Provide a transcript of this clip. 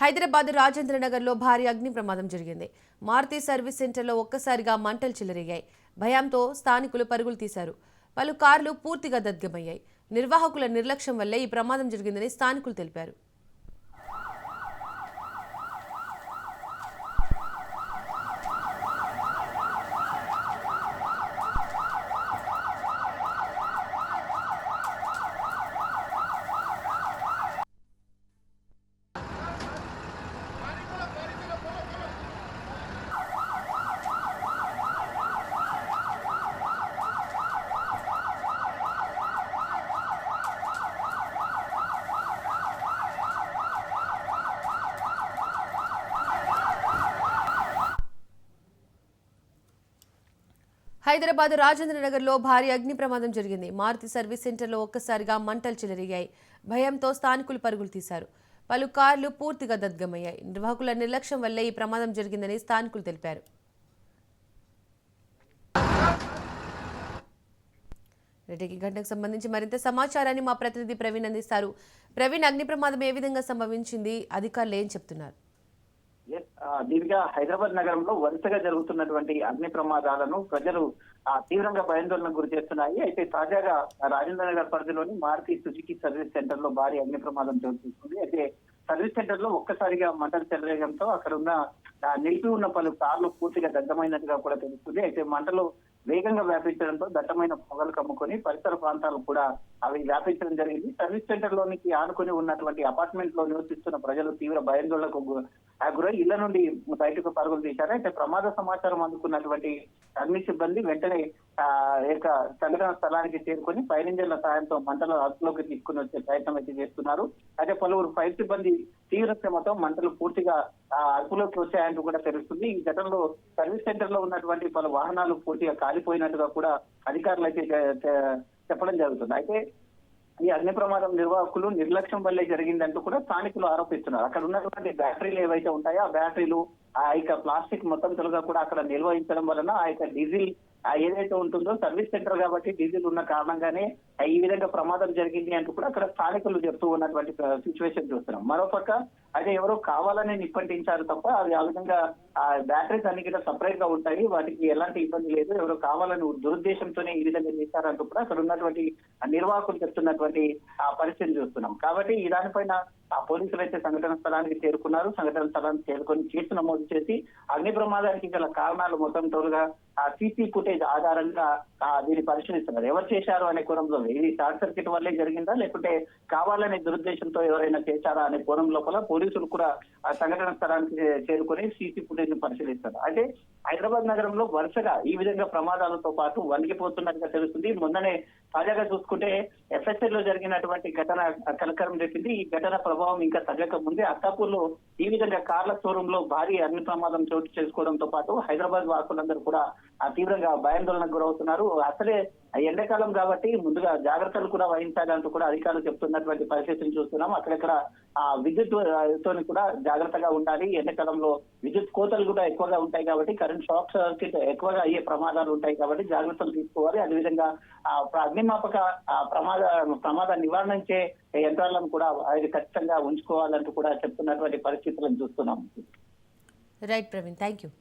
హైదరాబాద్ రాజేంద్ర నగర్లో భారీ అగ్ని ప్రమాదం జరిగింది. మారుతి సర్వీస్ సెంటర్లో ఒక్కసారిగా మంటలు చెలరేగాయి. భయంతో స్థానికులు పరుగులు తీశారు. పలు కార్లు పూర్తిగా దగ్ధమయ్యాయి. నిర్వాహకుల నిర్లక్ష్యం వల్లే ఈ ప్రమాదం జరిగిందని స్థానికులు తెలిపారు. హైదరాబాద్ రాజేంద్ర నగర్లో భారీ అగ్ని ప్రమాదం జరిగింది. మారుతి సర్వీస్ సెంటర్లో ఒక్కసారిగా మంటలు చెలరేగాయి. భయంతో స్థానికులు పరుగులు తీశారు. పలు కార్లు పూర్తిగా దగ్ధమయ్యాయి. నిర్వాహకుల నిర్లక్ష్యం వల్లే ఈ ప్రమాదం జరిగిందని స్థానికులు తెలిపారు. ఈ ఘటనకు సంబంధించి మరింత సమాచారాన్ని మా ప్రతినిధి ప్రవీణ్ అందిస్తారు. ప్రవీణ్, అగ్ని ప్రమాదం ఏ విధంగా సంభవించింది? అధికారులు ఏం చెప్తున్నారు? దీనిగా హైదరాబాద్ నగరంలో వరుసగా జరుగుతున్నటువంటి అగ్ని ప్రమాదాలను ప్రజలు తీవ్రంగా భయాందోళనకు గురి చేస్తున్నాయి. అయితే తాజాగా రాజేంద్ర నగర్ పరిధిలోని మారుతి సుజుకి సర్వీస్ సెంటర్ లో భారీ అగ్ని ప్రమాదం చోటు చేసుకుంది. అయితే సర్వీస్ సెంటర్ లో ఒక్కసారిగా మంటలు చెలరేగడంతో అక్కడ ఉన్న నిలిపి ఉన్న పలు కార్లు పూర్తిగా దగ్ధమైనట్టుగా కూడా తెలుస్తుంది. అయితే మంటలు వేగంగా వ్యాపించడంతో దట్టమైన పొగలు కమ్ముకొని పరిసర ప్రాంతాలు కూడా అవి వ్యాపించడం జరిగింది. సర్వీస్ సెంటర్ లోనికి ఆనుకుని ఉన్నటువంటి అపార్ట్మెంట్ లో నివసిస్తున్న ప్రజలు తీవ్ర భయాందోళనకు గురై ఇళ్ల నుండి బయటకు పరుగులు తీశారు. అయితే ప్రమాద సమాచారం అందుకున్నటువంటి అగ్ని సిబ్బంది వెంటనే సంఘటన స్థలానికి చేరుకొని ఫైర్ ఇంజన్ల సాయంతో మంటలు అదుపులోకి తీసుకుని వచ్చే ప్రయత్నం అయితే చేస్తున్నారు. అయితే పలువురు ఫైర్ సిబ్బంది తీవ్ర శ్రమతో మంటలు పూర్తిగా అదుపులోకి వచ్చాయంటూ కూడా తెలుస్తుంది. ఈ ఘటనలో సర్వీస్ సెంటర్ లో ఉన్నటువంటి పలు వాహనాలు పూర్తిగా కాలిపోయినట్టుగా కూడా అధికారులు అయితే చెప్పడం జరుగుతుంది. అయితే ఈ అగ్ని ప్రమాదం నిర్వాహకులు నిర్లక్ష్యం వల్లే జరిగిందంటూ కూడా స్థానికులు ఆరోపిస్తున్నారు. అక్కడ ఉన్నటువంటి బ్యాటరీలు ఏవైతే ఉంటాయో ఆ బ్యాటరీలు ఆ యొక్క ప్లాస్టిక్ మొత్తం తొలగా కూడా అక్కడ నిర్వహించడం వలన ఆ యొక్క డీజిల్ ఏదైతే ఉంటుందో సర్వీస్ సెంటర్ కాబట్టి డీజిల్ ఉన్న కారణంగానే ఈ విధంగా ప్రమాదం జరిగింది అంటూ కూడా అక్కడ స్థానికులు చెప్తూ ఉన్నటువంటి సిచ్యువేషన్ చూస్తున్నాం. మరోపక్క అయితే ఎవరో కావాలని నిప్పంటించారు తప్ప అది ఆ విధంగా ఆ బ్యాటరీస్ అన్ని కూడా సపరేట్ గా ఉంటాయి, వాటికి ఎలాంటి ఇబ్బంది లేదు, ఎవరో కావాలని దురుద్దేశంతోనే ఈ విధంగా చేశారంటూ కూడా అక్కడ ఉన్నటువంటి నిర్వాహకులు చెప్తున్నటువంటి ఆ పరిస్థితిని చూస్తున్నాం. కాబట్టి ఈ దానిపైన ఆ పోలీసులు అయితే సంఘటన స్థలానికి చేరుకున్నారు. సంఘటన స్థలానికి చేరుకొని కేసు నమోదు చేసి అగ్ని ప్రమాదానికి గల కారణాలు మొత్తం తోలుగా ఆ సీసీ ఫుటేజ్ ఆధారంగా దీన్ని పరిశీలిస్తున్నారు. ఎవరు చేశారు అనే కోణంలో ఇది షార్ట్ సర్క్యూట్ వల్లే జరిగిందా లేకుంటే కావాలనే దురుద్దేశంతో ఎవరైనా చేశారా అనే కోణం లోపల పోలీసులు కూడా ఆ సంఘటన స్థలానికి చేరుకొని సీసీ ఫుటేజ్ ను పరిశీలిస్తారు. అయితే హైదరాబాద్ నగరంలో వరుసగా ఈ విధంగా ప్రమాదాలతో పాటు వణికిపోతున్నట్టుగా తెలుస్తుంది. మొన్ననే తాజాగా చూసుకుంటే ఎఫ్ఎస్ఎల్ లో జరిగినటువంటి ఘటన కలకరం రేపింది. ఈ ఘటన ప్రభావం ఇంకా తగ్గక ముందే అత్తాపూర్ లో ఈ విధంగా కార్ల షోరూమ్ లో భారీ అగ్ని ప్రమాదం చోటు చేసుకోవడంతో పాటు హైదరాబాద్ వాసులందరూ కూడా తీవ్రంగా భయాందోళనకు గురవుతున్నారు. అసలే ఎండాకాలం కాబట్టి ముందుగా జాగ్రత్తలు కూడా వహించాలంటూ కూడా అధికారులు చెప్తున్నటువంటి పరిస్థితిని చూస్తున్నాం. అక్కడక్కడ విద్యుత్ తోని కూడా జాగ్రత్తగా ఉండాలి. ఎండాకాలంలో విద్యుత్ కోతలు కూడా ఎక్కువగా ఉంటాయి కాబట్టి కరెంట్ షాక్ సర్క్యూట్ ఎక్కువగా అయ్యే ప్రమాదాలు ఉంటాయి కాబట్టి జాగ్రత్తలు తీసుకోవాలి. అదేవిధంగా అగ్నిమాపక ప్రమాద నివారించే యంత్రాలను కూడా అది ఖచ్చితంగా ఉంచుకోవాలంటూ కూడా చెప్తున్నటువంటి పరిస్థితులను చూస్తున్నాం. Right Praveen, thank you.